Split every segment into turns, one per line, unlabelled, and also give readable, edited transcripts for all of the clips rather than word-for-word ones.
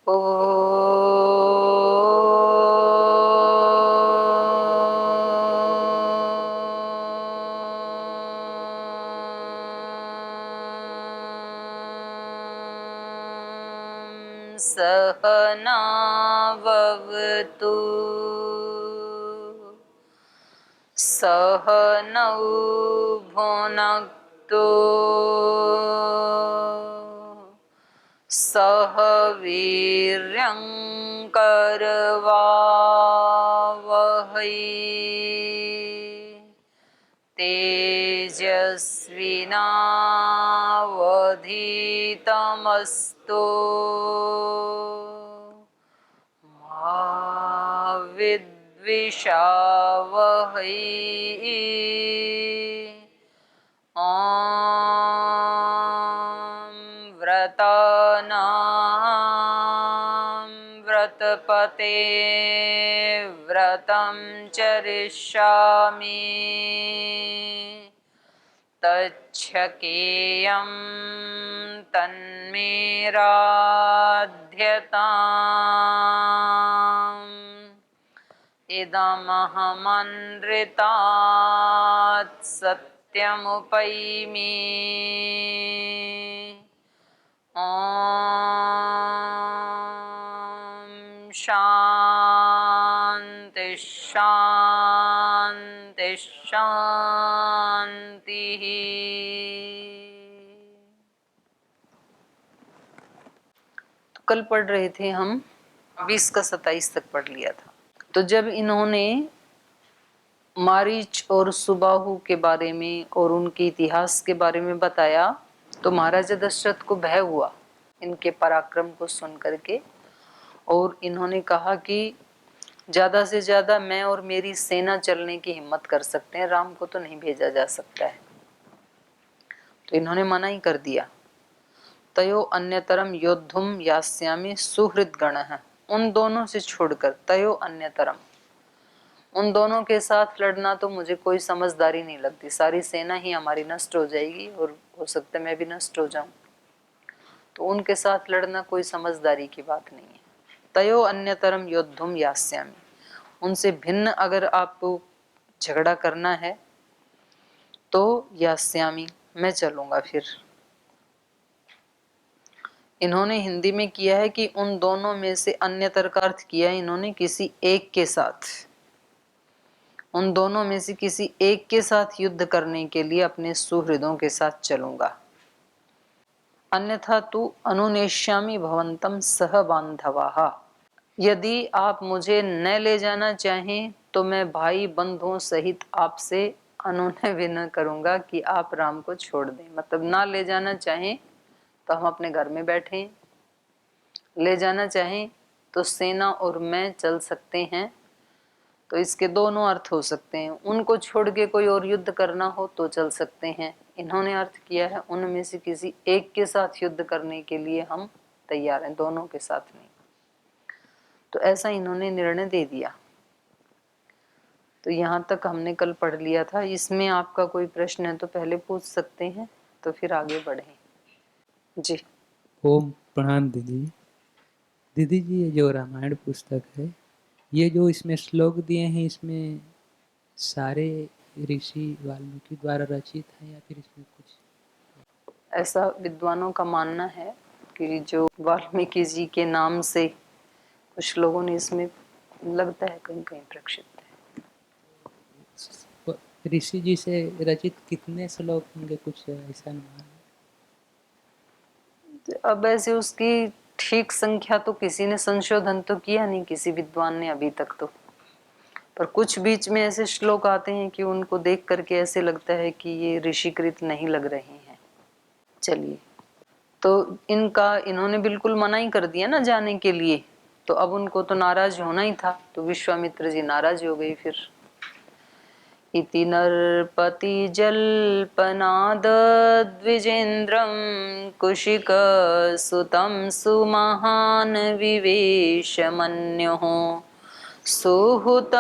ॐ सहना भवतु सहनौ भुनक्तु सह वीर्यं करवावहै तेजस्विनावधीतमस्तु मा विद्विषावहै ॐ व्रतानां व्रतपते व्रतं चरिष्यामि तच्छकेयं तन्मे राध्यताम् इदमहमनृतात् सत्यमुपैमि ॐ शान्ति शान्ति शान्तिः। तो कल पढ़ रहे थे हम 20 का 27 तक पढ़ लिया था। तो जब इन्होंने मारीच और सुबाहु के बारे में और उनके इतिहास के बारे में बताया तो महाराजा दशरथ को भय हुआ इनके पराक्रम को सुन करके, और इन्होंने कहा कि ज्यादा से ज्यादा मैं और मेरी सेना चलने की हिम्मत कर सकते हैं, राम को तो नहीं भेजा जा सकता है। तो इन्होंने मना ही कर दिया। तयो अन्यतरम योद्धुम यास्यामि सुहृद गणः, उन दोनों से छोड़कर, तयो अन्यतरम, उन दोनों के साथ लड़ना तो मुझे कोई समझदारी नहीं लगती, सारी सेना ही हमारी नष्ट हो जाएगी और हो सकता है मैं भी नष्ट हो जाऊं, तो उनके साथ लड़ना कोई समझदारी की बात नहीं है। तयो अन्यतरम योद्धुम यास्यामि, उनसे भिन्न अगर आपको झगड़ा करना है तो यास्यामि, मैं चलूंगा। फिर इन्होंने हिंदी में किया है कि उन दोनों में से, अन्यतर का अर्थ किया है इन्होंने किसी एक के साथ, उन दोनों में से किसी एक के साथ युद्ध करने के लिए अपने सुहृदों के साथ चलूंगा। अन्यथा तु अनुनेष्यामि भवंतम सह बांधवाः, यदि आप मुझे न ले जाना चाहें तो मैं भाई बंधुओं सहित आपसे अनुनय विनय करूंगा कि आप राम को छोड़ दें। मतलब ना ले जाना चाहें तो हम अपने घर में बैठे, ले जाना चाहें तो सेना और मैं चल सकते हैं। तो इसके दोनों अर्थ हो सकते हैं, उनको छोड़ के कोई और युद्ध करना हो तो चल सकते हैं। इन्होंने अर्थ किया है उनमें से किसी एक के साथ युद्ध करने के लिए हम तैयार हैं, दोनों के साथ नहीं। तो ऐसा इन्होंने निर्णय दे दिया। तो यहाँ तक हमने कल पढ़ लिया था। इसमें आपका कोई प्रश्न है तो पहले पूछ सकते हैं, तो फिर आगे बढ़ें जी।
ओम प्रणाम दीदी। दीदी जी, ये जो रामायण पुस्तक है, ये जो इसमें श्लोक दिए हैं, इसमें सारे ऋषि वाल्मीकि द्वारा रचित हैं या फिर इसमें कुछ?
ऐसा विद्वानों का मानना है कि जो वाल्मीकि जी के नाम से कुछ लोगों ने इसमें, लगता है कहीं कहीं प्रक्षिप्त है।
ऋषि जी से रचित कितने श्लोक होंगे, कुछ ऐसा अनुमान है?
अब ऐसे उसकी ठीक संख्या तो किसी ने संशोधन तो किया नहीं, किसी विद्वान ने अभी तक तो, पर कुछ बीच में ऐसे श्लोक आते हैं कि उनको देख करके ऐसे लगता है कि ये ऋषिकृत नहीं लग रहे हैं। चलिए, तो इनका इन्होंने बिल्कुल मना ही कर दिया ना जाने के लिए, तो अब उनको तो नाराज होना ही था, तो विश्वामित्र जी नाराज हो गए फिर। इति नरपति जल्पनाद द्विजेन्द्रं कुशिक सुतं सुमहान विवेशमन्युः सुहुत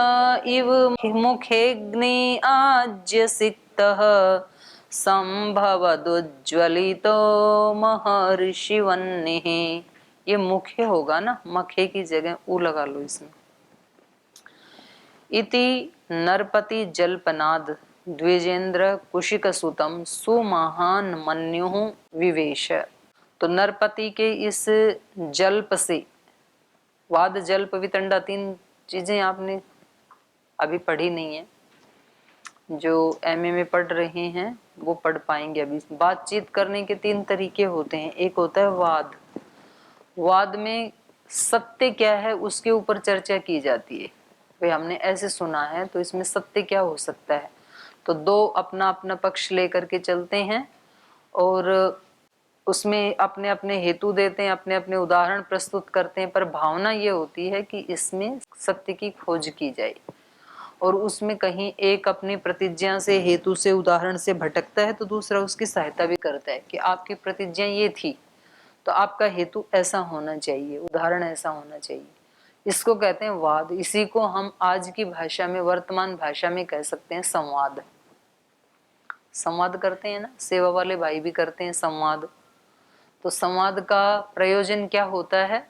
इव मुखेऽग्नि आज्यसिक्तः संभवदुज्ज्वलितो महर्षिवह्निः ये मुखे होगा ना, मखे की जगह ऊ लगा लो इसमें। इति नरपति जल्पनाद द्विजेंद्र कुशिक सुतम सुमहान मन्युः विवेश। तो नरपति के इस जल्प से, वाद जल्प वितंडा, 3 चीजें आपने अभी पढ़ी नहीं है, जो एमए में पढ़ रहे हैं वो पढ़ पाएंगे। अभी बातचीत करने के 3 तरीके होते हैं। एक होता है वाद, वाद में सत्य क्या है उसके ऊपर चर्चा की जाती है। भाई हमने ऐसे सुना है तो इसमें सत्य क्या हो सकता है, तो 2 अपना अपना पक्ष लेकर के चलते हैं और उसमें अपने अपने हेतु देते हैं, अपने अपने उदाहरण प्रस्तुत करते हैं, पर भावना ये होती है कि इसमें सत्य की खोज की जाए। और उसमें कहीं एक अपनी प्रतिज्ञा से, हेतु से, उदाहरण से भटकता है तो दूसरा उसकी सहायता भी करता है कि आपकी प्रतिज्ञा ये थी तो आपका हेतु ऐसा होना चाहिए, उदाहरण ऐसा होना चाहिए। इसको कहते हैं वाद। इसी को हम आज की भाषा में, वर्तमान भाषा में कह सकते हैं संवाद। संवाद करते हैं ना, सेवा वाले भाई भी करते हैं संवाद। तो संवाद का प्रयोजन क्या होता है?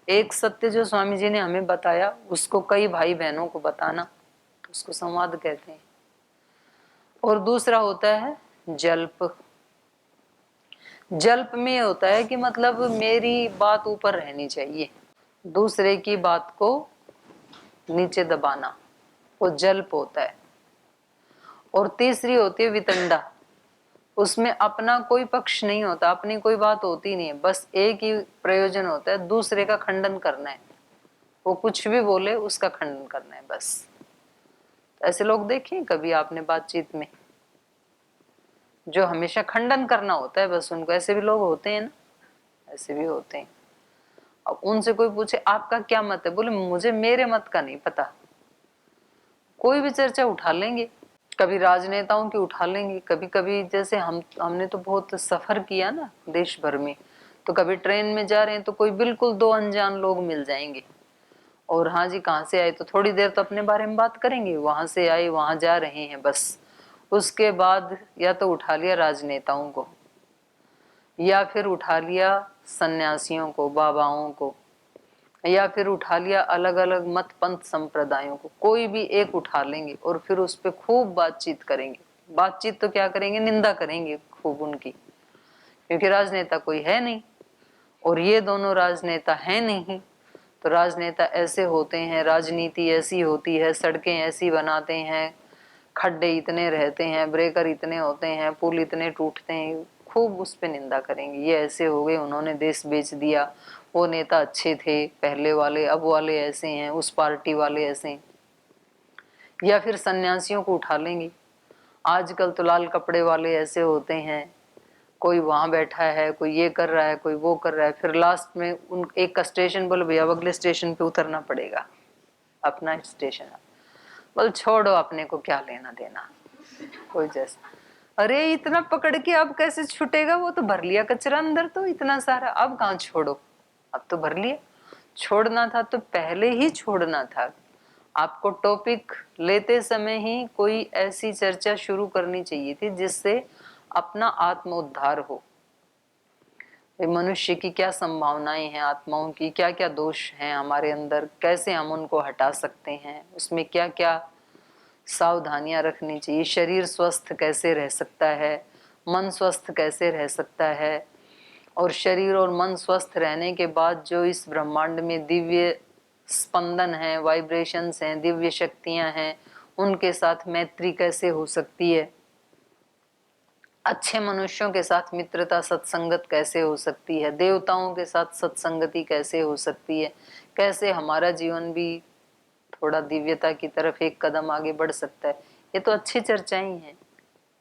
एक सत्य जो स्वामी जी ने हमें बताया उसको कई भाई बहनों को बताना, तो उसको संवाद कहते हैं। और दूसरा होता है जल्प। जल्प में होता है कि मतलब मेरी बात ऊपर रहनी चाहिए, दूसरे की बात को नीचे दबाना, वो जल्प होता है। और तीसरी होती है वितंडा। उसमें अपना कोई पक्ष नहीं होता, अपनी कोई बात होती नहीं है, बस एक ही प्रयोजन होता है, दूसरे का खंडन करना है। वो कुछ भी बोले उसका खंडन करना है बस। ऐसे लोग देखे कभी आपने बातचीत में, जो हमेशा खंडन करना होता है बस उनको? ऐसे भी लोग होते हैं ना, ऐसे भी होते हैं। अब उनसे कोई पूछे आपका क्या मत है, बोले मुझे मेरे मत का नहीं पता। कोई भी चर्चा उठा लेंगे, कभी राजनेताओं की उठा लेंगे, कभी कभी जैसे हमने तो बहुत सफर किया ना देश भर में, तो कभी ट्रेन में जा रहे हैं तो कोई बिल्कुल 2 अनजान लोग मिल जाएंगे और हाँ जी कहाँ से आए, तो थोड़ी देर तो अपने बारे में बात करेंगे, वहां से आए वहां जा रहे हैं बस। उसके बाद या तो उठा लिया राजनेताओं को, या फिर उठा लिया सन्यासियों को, बाबाओं को, या फिर उठा लिया अलग अलग मत पंथ संप्रदायों को। कोई भी एक उठा लेंगे और फिर उस पर खूब बातचीत करेंगे। बातचीत तो क्या करेंगे, निंदा करेंगे खूब उनकी, क्योंकि राजनेता कोई है नहीं और ये दोनों राजनेता हैं नहीं। तो राजनेता ऐसे होते हैं, राजनीति ऐसी होती है, सड़कें ऐसी बनाते हैं, खड्डे इतने रहते हैं, ब्रेकर इतने होते हैं, पुल इतने टूटते हैं, खूब उस पे निंदा करेंगे। ये ऐसे हो गए, उन्होंने देश बेच दिया, वो नेता अच्छे थे पहले वाले, अब वाले ऐसे हैं, उस पार्टी वाले ऐसे हैं। या फिर सन्यासियों को उठा लेंगे, आजकल तो लाल कपड़े वाले ऐसे होते हैं, कोई वहां बैठा है, कोई ये कर रहा है, कोई वो कर रहा है, फिर लास्ट में उन एक का स्टेशन बोले भैया अगले स्टेशन पे उतरना पड़ेगा, अपना स्टेशन। बोल छोड़ो, अपने को क्या लेना देना, कोई जैसा। अरे इतना पकड़ के अब कैसे छूटेगा, वो तो भर लिया कचरा अंदर, तो इतना सारा अब कहाँ छोड़ो, अब तो भर लिया। छोड़ना था तो पहले ही छोड़ना था। आपको टॉपिक लेते समय ही कोई ऐसी चर्चा शुरू करनी चाहिए थी जिससे अपना आत्म उद्धार हो। मनुष्य की क्या संभावनाएं हैं, आत्माओं की क्या क्या दोष हैं हमारे अंदर, कैसे हम उनको हटा सकते हैं, उसमें क्या क्या सावधानियां रखनी चाहिए, शरीर स्वस्थ कैसे रह सकता है, मन स्वस्थ कैसे रह सकता है, और शरीर और मन स्वस्थ रहने के बाद जो इस ब्रह्मांड में दिव्य स्पंदन है, वाइब्रेशंस हैं, दिव्य शक्तियां हैं, उनके साथ मैत्री कैसे हो सकती है, अच्छे मनुष्यों के साथ मित्रता सत्संगत कैसे हो सकती है, देवताओं के साथ सत्संगति कैसे हो सकती है, कैसे हमारा जीवन भी थोड़ा दिव्यता की तरफ एक कदम आगे बढ़ सकता है। ये तो अच्छी चर्चाएं हैं,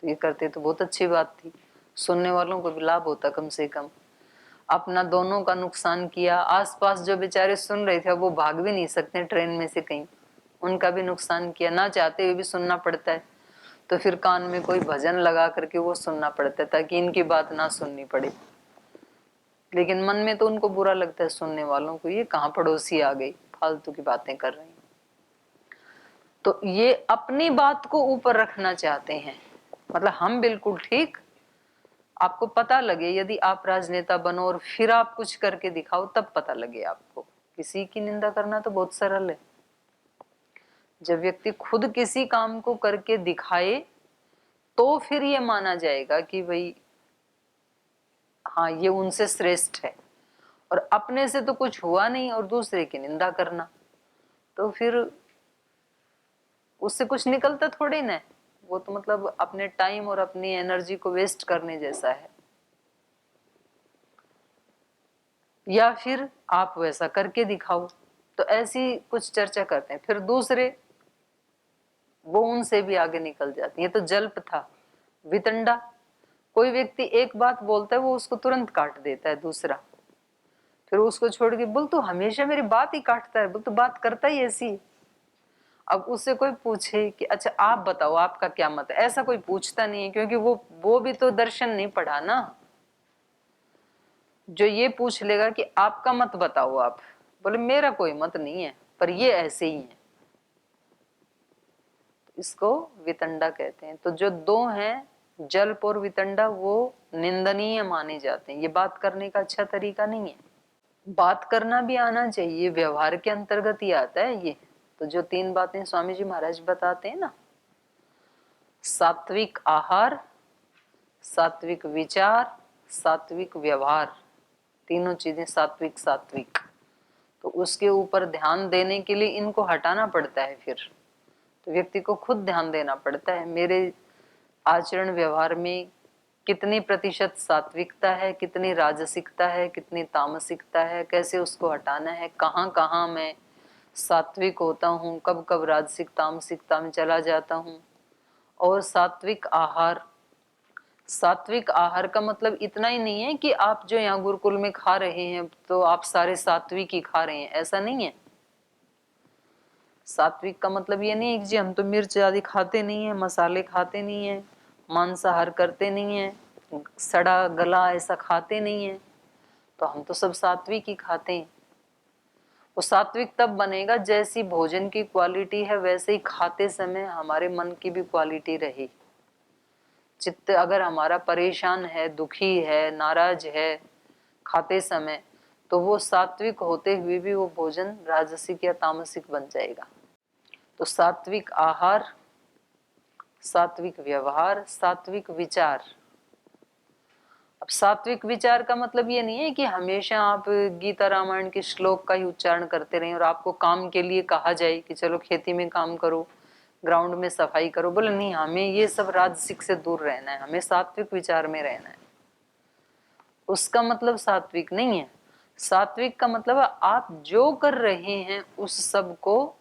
तो ये करते तो बहुत अच्छी बात थी, सुनने वालों को भी लाभ होता कम से कम। अपना दोनों का नुकसान किया, आसपास जो बेचारे सुन रहे थे वो भाग भी नहीं सकते ट्रेन में से कहीं, उनका भी नुकसान किया, ना चाहते हुए भी सुनना पड़ता है। तो फिर कान में कोई भजन लगा करके वो सुनना पड़ता है ताकि इनकी बात ना सुननी पड़े। लेकिन मन में तो उनको बुरा लगता है सुनने वालों को, ये कहाँ पड़ोसी आ गई फालतू की बातें कर रही। तो ये अपनी बात को ऊपर रखना चाहते हैं, मतलब हम बिल्कुल ठीक, आपको पता लगे, यदि आप राजनेता बनो और फिर आप कुछ करके दिखाओ तब पता लगे आपको। किसी की निंदा करना तो बहुत सरल है, जब व्यक्ति खुद किसी काम को करके दिखाए तो फिर ये माना जाएगा कि भाई हाँ ये उनसे श्रेष्ठ है। और अपने से तो कुछ हुआ नहीं और दूसरे की निंदा करना, तो फिर उससे कुछ निकलता थोड़ी ना। वो तो मतलब अपने टाइम और अपनी एनर्जी को वेस्ट करने जैसा है। या फिर आप वैसा करके दिखाओ, तो ऐसी कुछ चर्चा करते हैं। फिर दूसरे वो उनसे भी आगे निकल जाते हैं। ये तो जल्प था। वितंडा, कोई व्यक्ति एक बात बोलता है वो उसको तुरंत काट देता है दूसरा, फिर उसको छोड़ के बोल तू हमेशा मेरी बात ही काटता है, बोल तू बात करता ही ऐसी है। अब उससे कोई पूछे कि अच्छा आप बताओ आपका क्या मत है, ऐसा कोई पूछता नहीं है, क्योंकि वो भी तो दर्शन नहीं पढ़ा ना। जो ये पूछ लेगा कि आपका मत बताओ, आप बोले मेरा कोई मत नहीं है पर ये ऐसे ही है, इसको वितंडा कहते हैं। तो जो दो हैं जल्प और वितंडा, वो निंदनीय माने जाते हैं। ये बात करने का अच्छा तरीका नहीं है। बात करना भी आना चाहिए, व्यवहार के अंतर्गत ही आता है ये। तो जो 3 बातें स्वामी जी महाराज बताते हैं ना, सात्विक आहार, सात्विक विचार, सात्विक व्यवहार, तीनों चीजें सात्विक सात्विक, तो उसके ऊपर ध्यान देने के लिए इनको हटाना पड़ता है। फिर तो व्यक्ति को खुद ध्यान देना पड़ता है, मेरे आचरण व्यवहार में कितनी प्रतिशत सात्विकता है, कितनी राजसिकता है, कितनी तामसिकता है, कैसे उसको हटाना है, कहाँ कहाँ मैं सात्विक होता हूँ, कब कब राजसिक तामसिकता में चला जाता हूँ। और सात्विक आहार, सात्विक आहार का मतलब इतना ही नहीं है कि आप जो यहाँ गुरुकुल में खा रहे हैं तो आप सारे सात्विक ही खा रहे हैं, ऐसा नहीं है। सात्विक का मतलब ये नहीं है कि जी हम तो मिर्च आदि खाते नहीं है, मसाले खाते नहीं है, मांसाहार करते नहीं है, सड़ा गला ऐसा खाते नहीं है, तो हम तो सब सात्विक ही खाते हैं। वो सात्विक तब बनेगा जैसी भोजन की क्वालिटी है वैसे ही खाते समय हमारे मन की भी क्वालिटी रही। चित्त अगर हमारा परेशान है, दुखी है, नाराज है खाते समय, तो वो सात्विक होते हुए भी वो भोजन राजसिक या तामसिक बन जाएगा। तो सात्विक आहार, सात्विक व्यवहार, सात्विक विचार। अब सात्विक विचार का मतलब ये नहीं है कि हमेशा आप गीता रामायण के श्लोक का ही उच्चारण करते रहें और आपको काम के लिए कहा जाए कि चलो खेती में काम करो, ग्राउंड में सफाई करो। बोले नहीं, हमें ये सब राजसिक से दूर रहना है, हमें सात्विक विचार में रहना है। उसका मतलब सात्विक नहीं है। सात्विक का मतलब आप जो कर रहे हैं उस सब को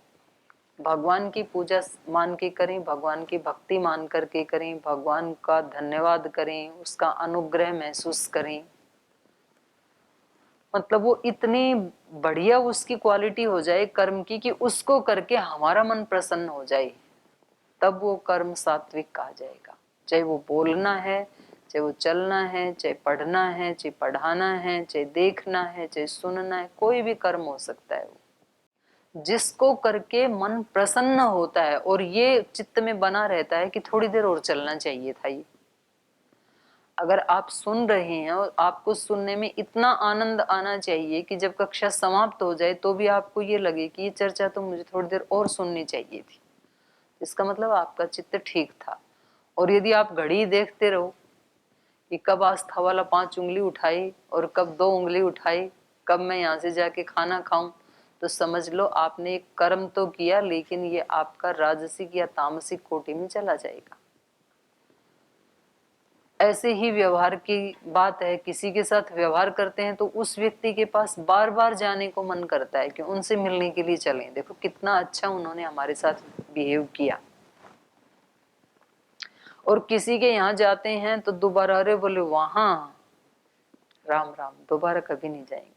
भगवान की पूजा मान के करें, भगवान की भक्ति मान करके करें, भगवान का धन्यवाद करें, उसका अनुग्रह महसूस करें। मतलब वो इतनी बढ़िया उसकी क्वालिटी हो जाए कर्म की कि उसको करके हमारा मन प्रसन्न हो जाए, तब वो कर्म सात्विक कहा जाएगा। चाहे वो बोलना है, चाहे वो चलना है, चाहे पढ़ना है, चाहे पढ़ाना है, चाहे देखना है, चाहे सुनना है, कोई भी कर्म हो सकता है। वो जिसको करके मन प्रसन्न होता है और ये चित्त में बना रहता है कि थोड़ी देर और चलना चाहिए था ये। अगर आप सुन रहे हैं और आपको सुनने में इतना आनंद आना चाहिए कि जब कक्षा समाप्त हो जाए तो भी आपको ये लगे कि ये चर्चा तो मुझे थोड़ी देर और सुननी चाहिए थी, इसका मतलब आपका चित्त ठीक था। और यदि आप घड़ी देखते रहो कि कब आस्था वाला 5 उंगली उठाई और कब 2 उंगली उठाई, कब मैं यहाँ से जाके खाना खाऊं, तो समझ लो आपने एक कर्म तो किया लेकिन ये आपका राजसिक या तामसिक कोटि में चला जाएगा। ऐसे ही व्यवहार की बात है, किसी के साथ व्यवहार करते हैं तो उस व्यक्ति के पास बार बार जाने को मन करता है कि उनसे मिलने के लिए चलें, देखो कितना अच्छा उन्होंने हमारे साथ बिहेव किया। और किसी के यहाँ जाते हैं तो दोबारा, अरे बोले वहां राम राम, दोबारा कभी नहीं जाएंगे।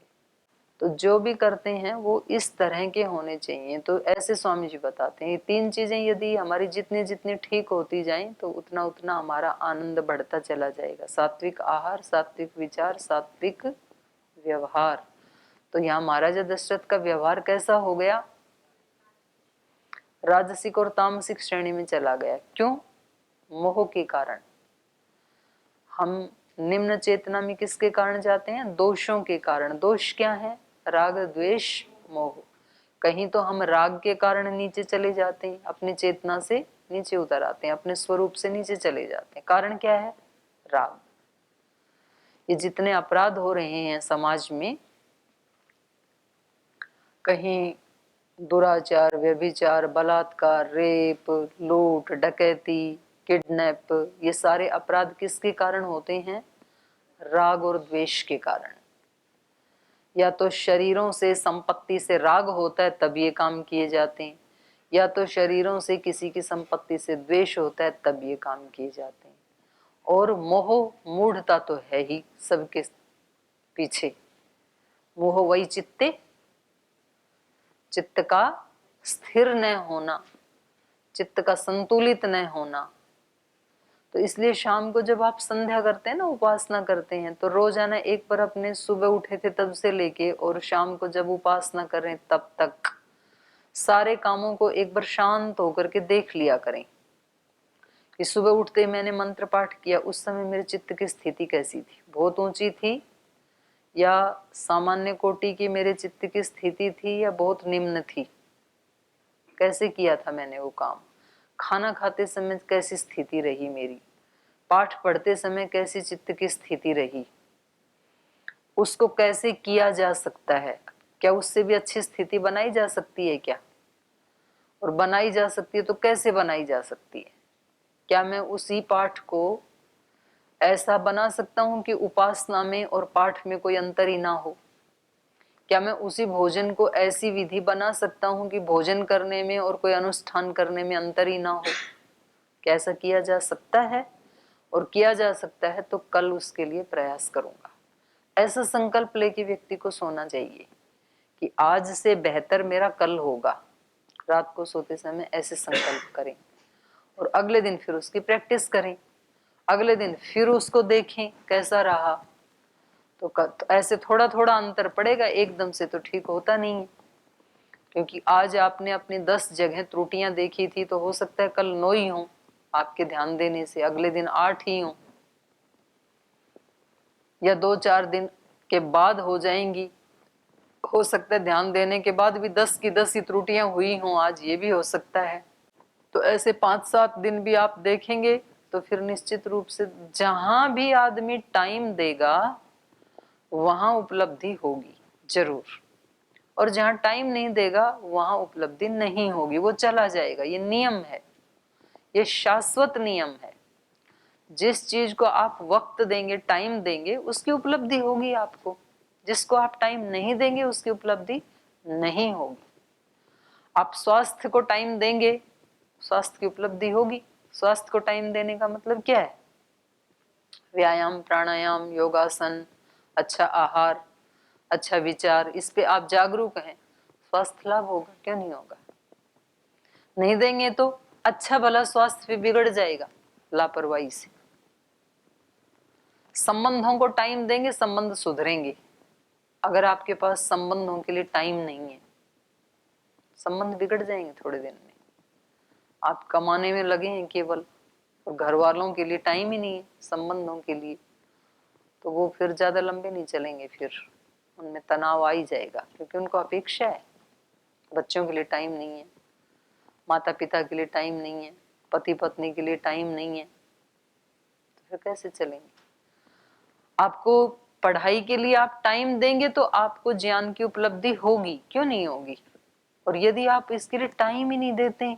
तो जो भी करते हैं वो इस तरह के होने चाहिए। तो ऐसे स्वामी जी बताते हैं, ये 3 चीजें यदि हमारी जितनी जितनी ठीक होती जाएं तो उतना उतना हमारा आनंद बढ़ता चला जाएगा। सात्विक आहार, सात्विक विचार, सात्विक व्यवहार। तो यहाँ महाराजा दशरथ का व्यवहार कैसा हो गया? राजसिक और तामसिक श्रेणी में चला गया। क्यों? मोह के कारण। हम निम्न चेतना में किसके कारण जाते हैं? दोषों के कारण। दोष क्या है? राग, द्वेष, मोह। कहीं तो हम राग के कारण नीचे चले जाते हैं, अपनी चेतना से नीचे उतर आते हैं, अपने स्वरूप से नीचे चले जाते हैं। कारण क्या है? राग। ये जितने अपराध हो रहे हैं समाज में, कहीं दुराचार, व्यभिचार, बलात्कार, रेप, लूट, डकैती, किडनैप, ये सारे अपराध किसके कारण होते हैं? राग और द्वेष के कारण। या तो शरीरों से, संपत्ति से राग होता है तब ये काम किए जाते हैं, या तो शरीरों से किसी की संपत्ति से द्वेष होता है तब ये काम किए जाते हैं। और मोह, मूढ़ता तो है ही सबके पीछे। मोह वही चित्ते, चित्त का स्थिर न होना, चित्त का संतुलित न होना। तो इसलिए शाम को जब आप संध्या करते हैं ना, उपासना करते हैं, तो रोजाना एक बार अपने सुबह उठे थे तब से लेके और शाम को जब उपासना करें तब तक सारे कामों को एक बार शांत होकर के देख लिया करें कि सुबह उठते ही मैंने मंत्र पाठ किया, उस समय मेरे चित्त की स्थिति कैसी थी? बहुत ऊंची थी या सामान्य कोटि की मेरे चित्त की स्थिति थी या बहुत निम्न थी? कैसे किया था मैंने वो काम? खाना खाते समय कैसी स्थिति रही मेरी? पाठ पढ़ते समय कैसी चित्त की स्थिति रही? उसको कैसे किया जा सकता है? क्या उससे भी अच्छी स्थिति बनाई जा सकती है क्या? और बनाई जा सकती है तो कैसे बनाई जा सकती है? क्या मैं उसी पाठ को ऐसा बना सकता हूं कि उपासना में और पाठ में कोई अंतर ही ना हो? क्या मैं उसी भोजन को ऐसी विधि बना सकता हूं कि भोजन करने में और कोई अनुष्ठान करने में अंतर ही ना हो? क्या ऐसा किया जा सकता है? और किया जा सकता है तो कल उसके लिए प्रयास करूंगा। ऐसा संकल्प लेके व्यक्ति को सोना चाहिए कि आज से बेहतर मेरा कल होगा। रात को सोते समय ऐसे संकल्प करें और अगले दिन फिर उसकी प्रैक्टिस करें, अगले दिन फिर उसको देखें कैसा रहा। तो ऐसे थोड़ा थोड़ा अंतर पड़ेगा, एकदम से तो ठीक होता नहीं है। क्योंकि आज आपने अपनी 10 जगह त्रुटियां देखी थी, तो हो सकता है कल 9 ही हो आपके ध्यान देने से, अगले दिन 8 ही हो, या 2-4 दिन के बाद हो जाएंगी। हो सकता है ध्यान देने के बाद भी 10 की 10 ही त्रुटियां हुई हों आज, ये भी हो सकता है। तो ऐसे 5-7 दिन भी आप देखेंगे तो फिर निश्चित रूप से जहां भी आदमी टाइम देगा वहां उपलब्धि होगी जरूर, और जहां टाइम नहीं देगा वहां उपलब्धि नहीं होगी, वो चला जाएगा। ये नियम है, ये शाश्वत नियम है। जिस चीज को आप वक्त देंगे, टाइम देंगे, उसकी उपलब्धि होगी आपको। जिसको आप टाइम नहीं देंगे उसकी उपलब्धि नहीं होगी। आप स्वास्थ्य को टाइम देंगे, स्वास्थ्य की उपलब्धि होगी। स्वास्थ्य को टाइम देने का मतलब क्या है? व्यायाम, प्राणायाम, योगासन, अच्छा आहार, अच्छा विचार, इस पे आप जागरूक हैं, स्वास्थ्य लाभ होगा, क्यों नहीं होगा? नहीं देंगे तो अच्छा भला स्वास्थ्य भी बिगड़ जाएगा लापरवाही से। संबंधों को टाइम देंगे, संबंध सुधरेंगे। अगर आपके पास संबंधों के लिए टाइम नहीं है, संबंध बिगड़ जाएंगे थोड़े दिन में। आप कमाने में लगे हैं केवल, और घर वालों के लिए टाइम ही नहीं है, संबंधों के लिए, तो वो फिर ज्यादा लंबे नहीं चलेंगे। फिर उनमें तनाव आ ही जाएगा, क्योंकि उनको अपेक्षा है। बच्चों के लिए टाइम नहीं है, माता पिता के लिए टाइम नहीं है, पति पत्नी के लिए टाइम नहीं है, तो फिर कैसे चलेंगे? आपको पढ़ाई के लिए आप टाइम देंगे तो आपको ज्ञान की उपलब्धि होगी, क्यों नहीं होगी? और यदि आप इसके लिए टाइम ही नहीं देते,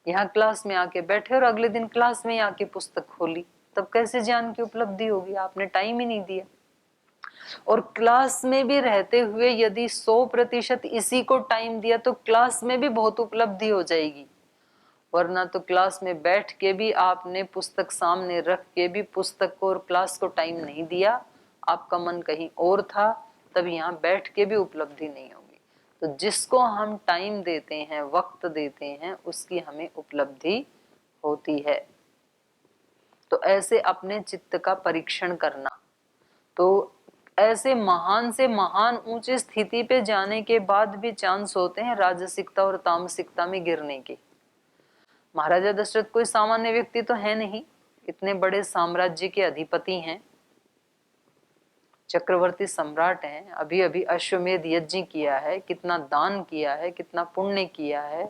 यहाँ क्लास में आके बैठे और अगले दिन क्लास में आके पुस्तक खोली, तब कैसे ज्ञान की उपलब्धि होगी? आपने टाइम ही नहीं दिया। और क्लास में भी रहते हुए यदि 100% इसी को टाइम दिया तो क्लास में भी बहुत उपलब्धि हो जाएगी। वरना तो क्लास में बैठ के भी आपने पुस्तक सामने रख के भी पुस्तक को और क्लास को टाइम नहीं दिया, आपका मन कहीं और था, तब यहाँ बैठ के भी उपलब्धि नहीं होगी। तो जिसको हम टाइम देते हैं, वक्त देते हैं, उसकी हमें उपलब्धि होती है। तो ऐसे अपने चित्त का परीक्षण करना। तो ऐसे महान से महान ऊंची स्थिति पे जाने के बाद भी चांस होते हैं राजसिकता और तामसिकता में गिरने के। महाराजा दशरथ कोई सामान्य व्यक्ति तो है नहीं, इतने बड़े साम्राज्य के अधिपति हैं, चक्रवर्ती सम्राट हैं, अभी अभी अश्वमेध यज्ञ किया है, कितना दान किया है, कितना पुण्य किया है,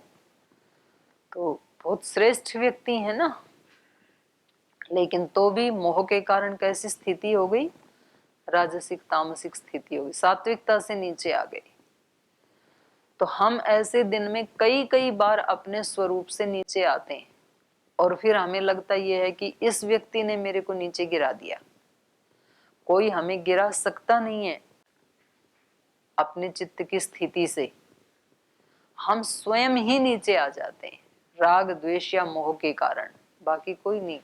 तो बहुत श्रेष्ठ व्यक्ति है ना। लेकिन तो भी मोह के कारण कैसी स्थिति हो गई, राजसिक तामसिक स्थिति हो गई, सात्विकता से नीचे आ गई। तो हम ऐसे दिन में कई कई बार अपने स्वरूप से नीचे आते हैं और फिर हमें लगता यह है कि इस व्यक्ति ने मेरे को नीचे गिरा दिया। कोई हमें गिरा सकता नहीं है अपने चित्त की स्थिति से, हम स्वयं ही नीचे आ जाते हैं राग द्वेष या मोह के कारण, बाकी कोई नहीं।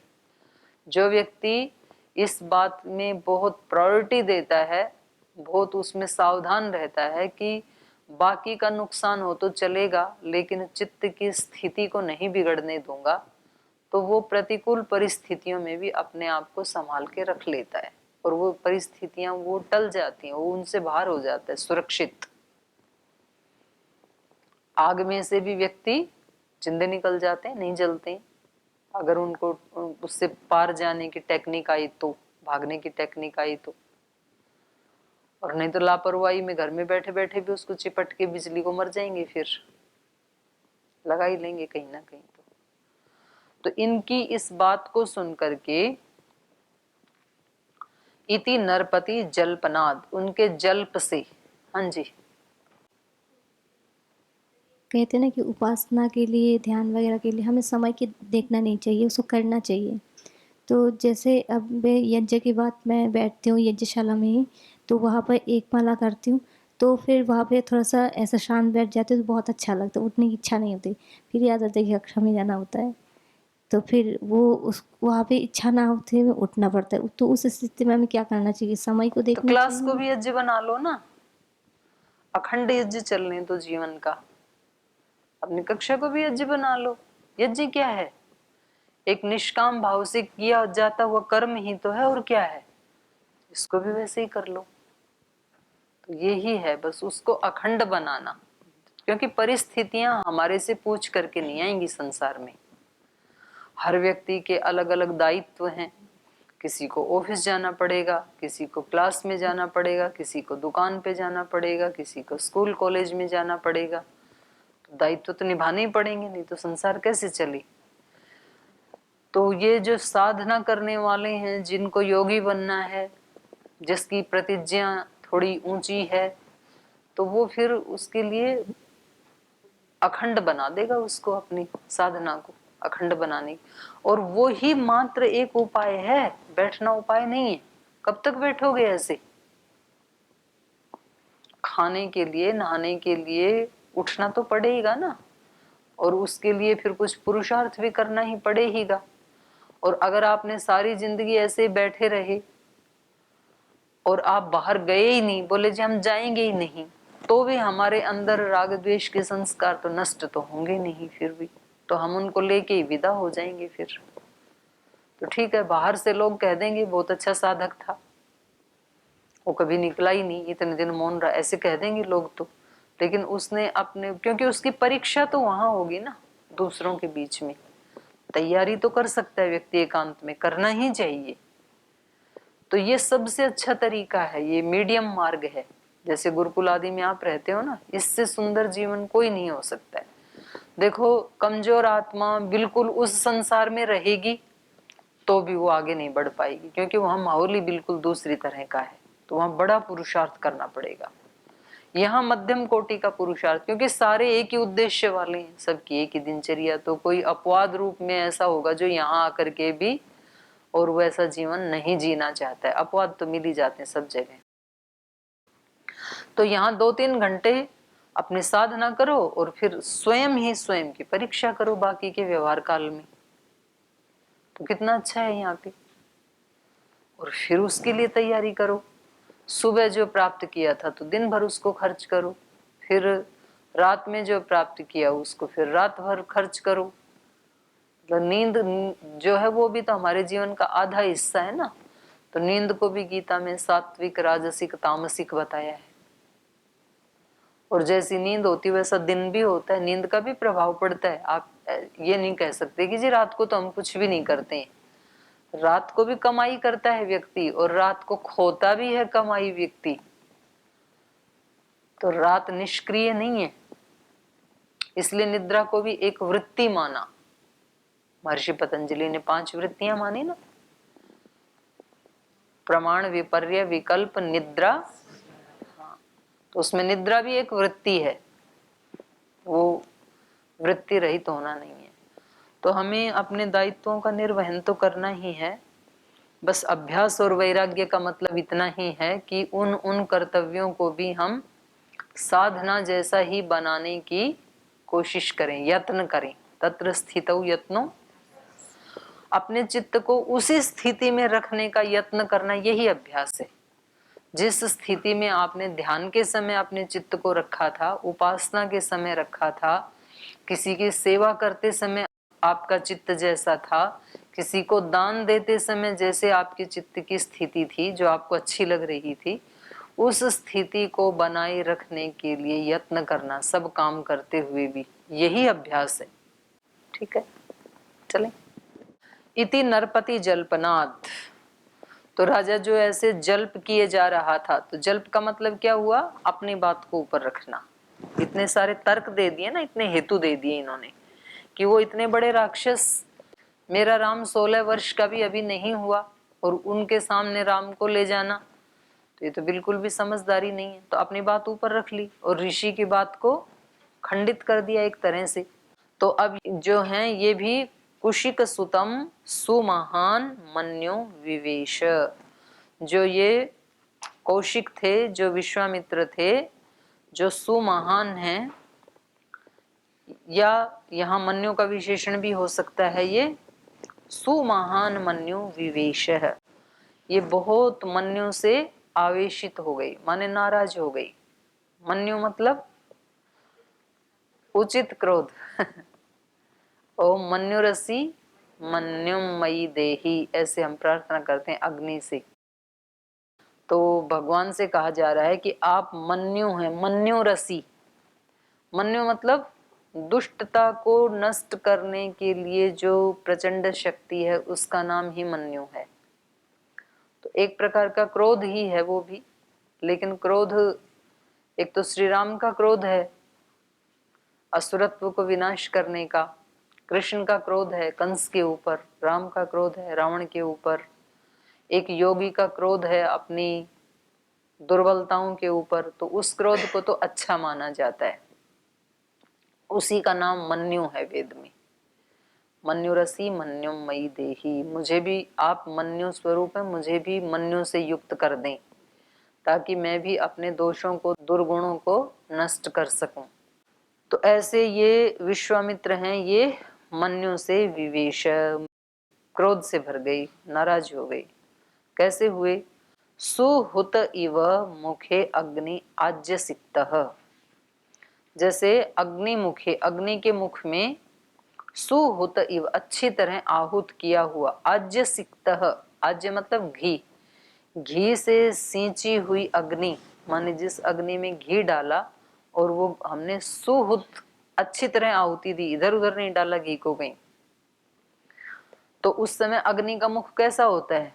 जो व्यक्ति इस बात में बहुत प्रायोरिटी देता है, बहुत उसमें सावधान रहता है कि बाकी का नुकसान हो तो चलेगा लेकिन चित्त की स्थिति को नहीं बिगड़ने दूंगा, तो वो प्रतिकूल परिस्थितियों में भी अपने आप को संभाल के रख लेता है और वो परिस्थितियां वो टल जाती हैं, वो उनसे बाहर हो जाता है, सुरक्षित। आग में से भी व्यक्ति जिंदे निकल जाते हैं, नहीं जलते हैं, अगर उनको उससे पार जाने की टेक्निक आई तो, भागने की टेक्निक आई तो। और नहीं तो लापरवाही में घर में बैठे बैठे भी उसको चिपट के बिजली को मर जाएंगे, फिर लगा ही लेंगे कहीं ना कहीं। तो इनकी इस बात को सुन करके इति नरपति जल्पनाद, उनके जल्प से, हाँ जी
कहते हैं ना कि उपासना के लिए, ध्यान वगैरह के लिए हमें समय की देखना नहीं चाहिए, उसको करना चाहिए। तो जैसे अब यज्ञ के बाद मैं बैठती हूँ यज्ञशाला में ही, तो वहाँ पर एक माला करती हूँ, तो फिर वहाँ पे थोड़ा सा ऐसा शांत बैठ जाते तो बहुत अच्छा लगता है, उठने की इच्छा नहीं होती। फिर याद आता है कि कक्षा में जाना होता है, तो फिर वो उस वहाँ पे इच्छा ना होते हुए उठना पड़ता है। तो उस स्थिति में हमें क्या करना चाहिए, समय को
तो
देखना
क्लास
चाहिए।
को भी यज्ञ बना लो ना, अखंड यज्ञ चलने तो जीवन का, अपनी कक्षा को भी यज्ञ बना लो। यज्ञ क्या है, एक निष्काम भाव से किया जाता हुआ कर्म ही तो है, और क्या है, इसको भी वैसे ही कर लो। तो यही है बस, उसको अखंड बनाना, क्योंकि परिस्थितियां हमारे से पूछ करके नहीं आएंगी संसार में। हर व्यक्ति के अलग अलग दायित्व हैं, किसी को ऑफिस जाना पड़ेगा, किसी को क्लास में जाना पड़ेगा, किसी को दुकान पे जाना पड़ेगा, किसी को स्कूल कॉलेज में जाना पड़ेगा। तो दायित्व तो निभाने ही पड़ेंगे, नहीं तो संसार कैसे चले। तो ये जो साधना करने वाले हैं, जिनको योगी बनना है, जिसकी प्रतिज्ञा थोड़ी ऊंची है, तो वो फिर उसके लिए अखंड बना देगा उसको, अपनी साधना को अखंड बनाने। और वो ही मात्र एक उपाय है, बैठना उपाय नहीं है। कब तक बैठोगे ऐसे, खाने के लिए नहाने के लिए उठना तो पड़ेगा ना, और उसके लिए फिर कुछ पुरुषार्थ भी करना ही पड़ेगा। और अगर आपने सारी जिंदगी ऐसे बैठे रहे और आप बाहर गए ही नहीं, बोले जी हम जाएंगे ही नहीं, तो भी हमारे अंदर राग द्वेष के संस्कार तो नष्ट तो होंगे नहीं, फिर भी तो हम उनको लेके ही विदा हो जाएंगे फिर। तो ठीक है, बाहर से लोग कह देंगे बहुत अच्छा साधक था, वो कभी निकला ही नहीं, इतने दिन मौन रहा, ऐसे कह देंगे लोग तो। लेकिन उसने अपने, क्योंकि उसकी परीक्षा तो वहां होगी ना, दूसरों के बीच में। तैयारी तो कर सकता है व्यक्ति, एकांत में करना ही चाहिए। तो ये सबसे अच्छा तरीका है, ये मीडियम मार्ग है। जैसे गुरुकुल आदि में आप रहते हो ना, इससे सुंदर जीवन कोई नहीं हो सकता है। देखो, कमजोर आत्मा बिल्कुल उस संसार में रहेगी तो भी वो आगे नहीं बढ़ पाएगी, क्योंकि वहां माहौल ही बिल्कुल दूसरी तरह का है। तो वहां बड़ा पुरुषार्थ करना पड़ेगा। यहाँ मध्यम कोटि का पुरुषार्थ, क्योंकि सारे एक ही उद्देश्य वाले हैं, सबकी एक ही दिनचर्या। तो कोई अपवाद रूप में ऐसा होगा जो यहाँ आकर के भी और वैसा जीवन नहीं जीना चाहता है। अपवाद तो मिल ही जाते हैं सब जगह। तो यहाँ 2-3 घंटे अपनी साधना करो और फिर स्वयं ही स्वयं की परीक्षा करो बाकी के व्यवहार काल में। तो कितना अच्छा है यहाँ पे। और फिर उसके लिए तैयारी करो। सुबह जो प्राप्त किया था तो दिन भर उसको खर्च करो, फिर रात में जो प्राप्त किया उसको फिर रात भर खर्च करो। तो नींद जो है वो भी तो हमारे जीवन का आधा हिस्सा है ना। तो नींद को भी गीता में सात्विक, राजसिक, तामसिक बताया है। और जैसी नींद होती वैसा दिन भी होता है, नींद का भी प्रभाव पड़ता है। आप ये नहीं कह सकते कि जी रात को तो हम कुछ भी नहीं करते हैं। रात को भी कमाई करता है व्यक्ति और रात को खोता भी है कमाई व्यक्ति, तो रात निष्क्रिय नहीं है। इसलिए निद्रा को भी एक वृत्ति माना। महर्षि पतंजलि ने 5 वृत्तियां मानी ना, प्रमाण, विपर्य, विकल्प, निद्रा। तो उसमें निद्रा भी एक वृत्ति है, वो वृत्ति रहित होना नहीं है। तो हमें अपने दायित्वों का निर्वहन तो करना ही है। बस अभ्यास और वैराग्य का मतलब इतना ही है कि उन कर्तव्यों को भी हम साधना जैसा ही बनाने की कोशिश करें, यत्न करें। तत्र स्थितौ यत्नो, अपने चित्त को उसी स्थिति में रखने का यत्न करना, यही अभ्यास है। जिस स्थिति में आपने ध्यान के समय अपने चित्त को रखा था, उपासना के समय रखा था, किसी की सेवा करते समय आपका चित्त जैसा था, किसी को दान देते समय जैसे आपके चित्त की स्थिति थी जो आपको अच्छी लग रही थी, उस स्थिति को बनाए रखने के लिए यत्न करना, सब काम करते हुए भी, यही अभ्यास है। ठीक है, चलें। इति नरपति जल्पनात्, तो राजा जो ऐसे जल्प किए जा रहा था, तो जल्प का मतलब क्या हुआ? अपनी बात को ऊपर रखना। इतने सारे तर्क दे दिए ना, इतने हेतु दे दिए इन्होंने कि वो इतने बड़े राक्षस, मेरा राम 16 वर्ष का भी अभी नहीं हुआ और उनके सामने राम को ले जाना, तो ये तो बिल्कुल भी समझदारी नहीं है। तो अपनी बात ऊपर रख ली और ऋषि की बात को खंडित कर दिया एक तरह से। तो अब जो हैं ये भी कुशिक सुतम सुमहान मन्यो विवेश, जो ये कौशिक थे, जो विश्वामित्र थे, जो सुमहान हैं, या यहाँ मन्यो का विशेषण भी हो सकता है, ये सुमहान मन्यो विवेश है, ये बहुत मन्यो से आवेशित हो गई, माने नाराज हो गई। मन्यो मतलब उचित क्रोध। ओम मन्युरसी मन्युम मयि देहि, ऐसे हम प्रार्थना करते हैं अग्नि से। तो भगवान से कहा जा रहा है कि आप मन्यु हैं, मन्यु रसी। मन्यु मतलब दुष्टता को नष्ट करने के लिए जो प्रचंड शक्ति है, उसका नाम ही मन्यु है। तो एक प्रकार का क्रोध ही है वो भी, लेकिन क्रोध एक तो श्री राम का क्रोध है असुरत्व को विनाश करने का, कृष्ण का क्रोध है कंस के ऊपर, राम का क्रोध है रावण के ऊपर, एक योगी का क्रोध है अपनी दुर्बलताओं के ऊपर। तो उस क्रोध को तो अच्छा माना जाता है, उसी का नाम मन्यु है वेद में। मन्युरसी मन्युम मयि देहि, मुझे भी आप मन्यु स्वरूप है, मुझे भी मन्यु से युक्त कर दें ताकि मैं भी अपने दोषों को, दुर्गुणों को नष्ट कर सकूं। तो ऐसे ये विश्वामित्र हैं, ये मन्यु से विवेश, क्रोध से भर गई, नाराज हो गई। कैसे हुए? सुहुत इव मुखे अग्नि आज्यसिक्तः, जैसे अग्नि मुखे, अग्नि के मुख में सुहुत इव अच्छी तरह आहूत किया हुआ, आज्यसिक्तः, आज्य मतलब घी, घी से सींची हुई अग्नि, माने जिस अग्नि में घी डाला और वो हमने सुहुत अच्छी तरह आहुति दी, इधर उधर नहीं डाला घी को कहीं, तो उस समय अग्नि का मुख कैसा होता है?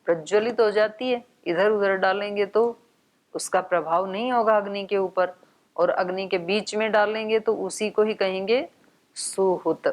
प्रज्वलित हो जाती है। इधर उधर डालेंगे तो उसका प्रभाव नहीं होगा अग्नि के ऊपर, और अग्नि के बीच में डालेंगे तो उसी को ही कहेंगे सुहुत।